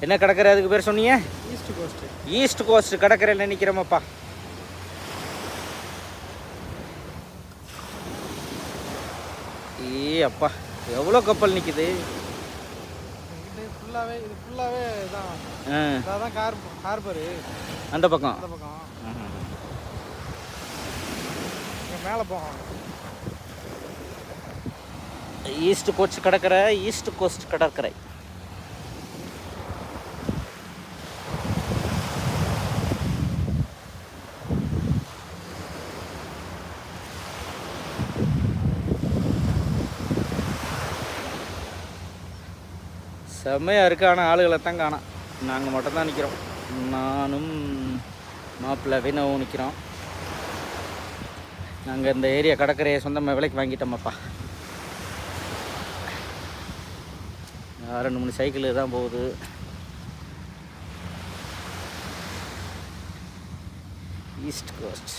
என்ன கடற்கரை அதுக்கு பேர் சொன்னீங்க? East cost. ஈஸ்ட் கோஸ்ட் கடற்கரையில் நிற்கிறோமப்பா. அப்பா எவ்வளோ கப்பல் நிற்குது. இது ஃபுல்லாகவே தான் ஹார்பரு. அந்த பக்கம் மேலே போகும். ஈஸ்ட் கோஸ்ட் கடற்கரை, ஈஸ்ட் கோஸ்ட் கடற்கரை. செம்மையாக இருக்குது. ஆனால் ஆளுகளை தான் காணோம். நாங்கள் மட்டும்தான் நிற்கிறோம். நானும் மாப்பிள்ளை வினவும் நிற்கிறோம். நாங்கள் இந்த ஏரியா கடற்கரையை சொந்தமாக விலைக்கு வாங்கிட்டோமப்பா. 2-3 சைக்கிள் தான் போகுது. East cost.